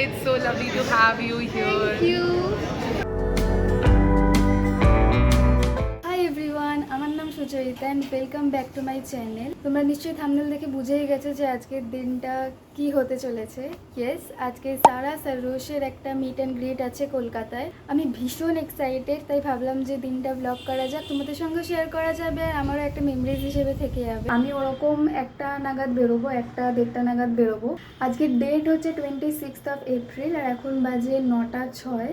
it's so lovely to have you here. Thank you. Hi everyone, আমার নাম Sucharita and welcome back to my channel. তোমরা নিশ্চয়ই thumbnail দেখে বুঝেই গেছো যে আজকের দিনটা কি হতে চলেছে। ইয়েস, আজকে সারা সরোশের একটা মিট অ্যান্ড গ্রিট আছে কলকাতায়। আমি ভীষণ এক্সাইটেড, তাই ভাবলাম যে দিনটা ব্লগ করা যাক, তোমাদের সঙ্গে শেয়ার করা যাবে আর আমারও একটা মেমরিজ হিসেবে থেকে যাবে। আমি ওরকম 1টা নাগাদ বেরোবো, 1টা 1:30 নাগাদ বেরোবো। আজকের ডেট হচ্ছে 26 এপ্রিল আর এখন বাজে 9টা 6।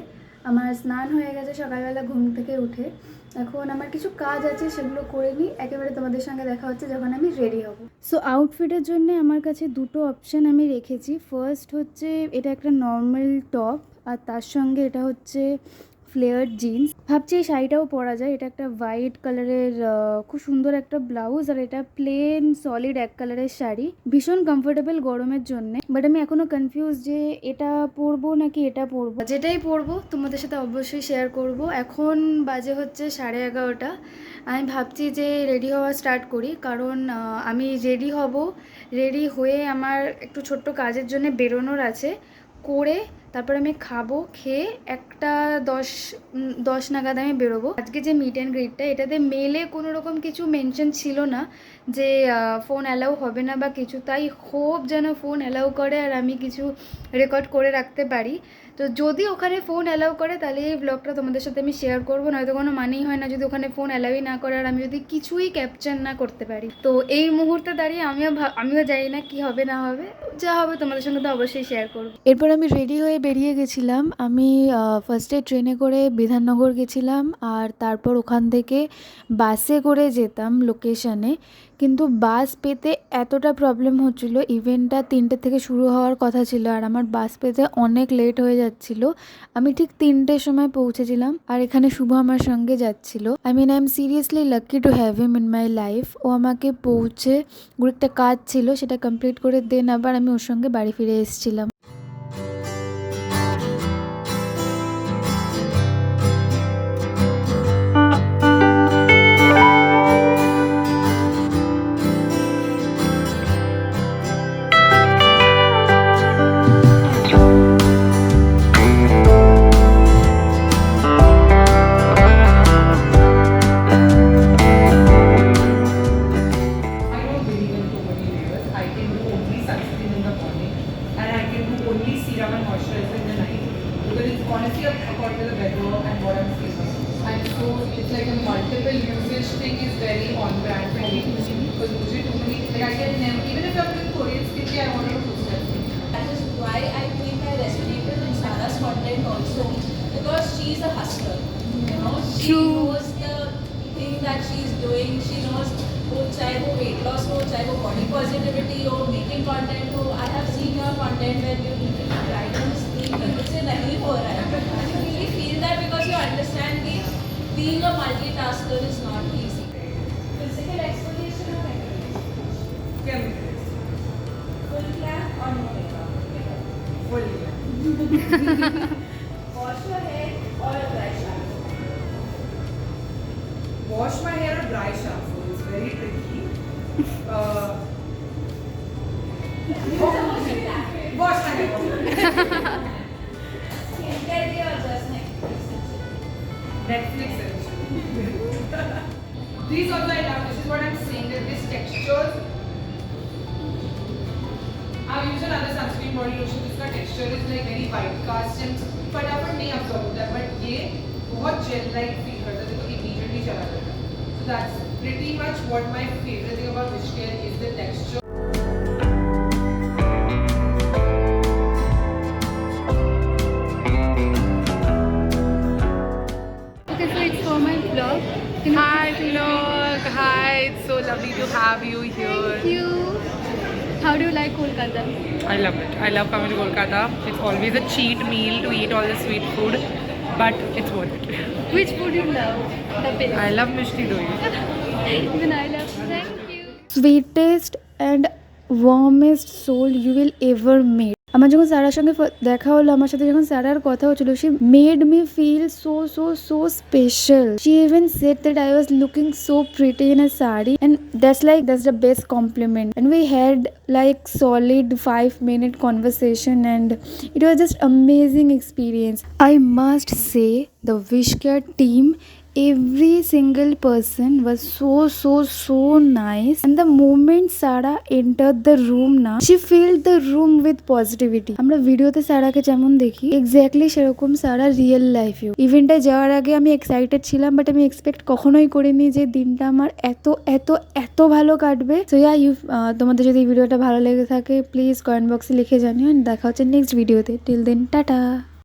আমার স্নান হয়ে গেছে সকালবেলা ঘুম থেকে উঠে। এখন আমার কিছু কাজ আছে, সেগুলো করে নিই, একেবারে তোমাদের সঙ্গে দেখা হচ্ছে যখন আমি রেডি হব। সো আউটফিটের জন্য আমার কাছে দুটো অপশান আমি রেখেছি। ফার্স্ট হচ্ছে এটা একটা নর্মাল টপ আর তার সঙ্গে এটা হচ্ছে ফ্লেয়ার্ড জিন্স। ভাবছি এই শাড়িটাও পরা যায়। এটা একটা হোয়াইট কালারের খুব সুন্দর একটা ব্লাউজ আর এটা প্লেন সলিড এক কালারের শাড়ি, ভীষণ কমফোর্টেবল গরমের জন্য। বাট আমি এখনো কনফিউজ যে এটা পরবো নাকি এটা পরবো। যেটাই পরবো তোমাদের সাথে অবশ্যই শেয়ার করব। এখন বাজে হচ্ছে 11:30। আমি ভাবছি যে রেডি হওয়া স্টার্ট করি, কারণ আমি রেডি হব। রেডি হয়ে আমার একটু ছোট্ট কাজের জন্য বেরোনোর আছে, করে তারপর আমি খাবো, খেয়ে 1:10 নাগাদ আমি বেরোবো। আজকে যে মিট অ্যান্ড গ্রিটটা, এটাতে মেলে কোনো রকম কিছু মেনশন ছিল না যে ফোন অ্যালাউ হবে না বা কিছু, তাই হোপ যেন ফোন অ্যালাউ করে আর আমি কিছু রেকর্ড করে রাখতে পারি। তো যদি ওখানে ফোন অ্যালাউ করে তাহলে এই ব্লগটা তোমাদের সাথে আমি শেয়ার করবো, নয়তো কোনো মানেই হয় না যদি ওখানে ফোন অ্যালাউই না করে আর আমি যদি কিছুই ক্যাপচার না করতে পারি। তো এই মুহূর্তে দাঁড়িয়ে আমিও জানি না কি হবে না হবে, যা হবে তোমাদের সঙ্গে তো অবশ্যই শেয়ার করবো। এরপর আমি রেডি হয়ে বেরিয়ে গেছিলাম। আমি ফার্স্টে ট্রেনে করে বিধাননগর গেছিলাম আর তারপর ওখান থেকে বাসে করে যেতাম লোকেশানে, কিন্তু বাস পেতে এতটা প্রবলেম হচ্ছিল। ইভেন্টটা 3টে থেকে শুরু হওয়ার কথা ছিল আর আমার বাস পেতে অনেক লেট হয়ে যাচ্ছিল। আমি ঠিক 3টের সময় পৌঁছেছিলাম আর এখানে শুভ আমার সঙ্গে যাচ্ছিল। I am seriously lucky to have him in my life. ও আমাকে পৌঁছে ওর একটা কাজ ছিল সেটা কমপ্লিট করে দেন আবার আমি ওর সঙ্গে বাড়ি ফিরে এসেছিলাম। I don't believe in too many layers. I can do only sunscreen in the morning and I can do only serum and moisturizer in the night, because it's honestly according to the weather and what I'm feeling. And so it's like a multiple usage thing is very on brand for me, because usually too many, like I can never, even if I'm doing Korean skincare, I want to do sunscreen. That is why I think I resonated with Sarah's content also, because she's a hustler. You know, she knows the thing that she's doing. She knows वो चाहे वो weight loss हो, चाहे वो body positivity हो, making content हो. I have seen your content where you try to speak कि मुझसे नहीं हो रहा है. You really feel that because you understand that being a multitasker is not easy. Physical exfoliation or chemical? Full glam or no makeup? Fully. Wash your hair or a dry shampoo? Wash my hair or dry shampoo? It's very tricky. Wash my hair. Skincare day or just Netflix? Netflix actually. These also I love. This is what I'm saying, that this textures. I've used another sunscreen body lotion. जिसका texture is like very white cast and फटाफट नहीं absorb होता है, but ये बहुत gel like feel करता है, तो immediately चला जाता है. So that's pretty much what my favorite thing about Wishcare is, the texture. Okay, so it's for my vlog. Hi vlog. Hi, it's so lovely to have you here. Thank you. How do you like Kolkata? I love it. I love coming to Kolkata. It's always a cheat meal to eat all the sweet food, but it's worth it. Which food you love the best? I love Mishti Doi. Even I love. Thank you. Sweetest and warmest soul you will ever meet. আমার যখন সারার সঙ্গে দেখা হলো, আমার সাথে যখন সারার কথা হচ্ছিল, she made me feel so special. She even said that I was looking so pretty in a sari, and that's the best compliment. And we had like solid 5-minute conversation, and it was just amazing experience. I must say the Wishcare team, every single person was so nice, and the moment Sara entered the room na, she filled the room with positivity. আমরা ভিডিওতে সারাকে যেমন দেখি exactly সেরকম সারা real লাইফেও। ইভেন্টে যাওয়ার আগে আমি excited ছিলাম, বাট আমি এক্সপেক্ট কখনোই করিনি যে দিনটা আমার এত ভালো কাটবে। সো ইয়া, তোমাদের যদি এই ভিডিওটা ভালো লেগে থাকে প্লিজ কমেন্ট বক্সে লিখে জানিও। দেখা হচ্ছে নেক্সট ভিডিওতে। Till then tata.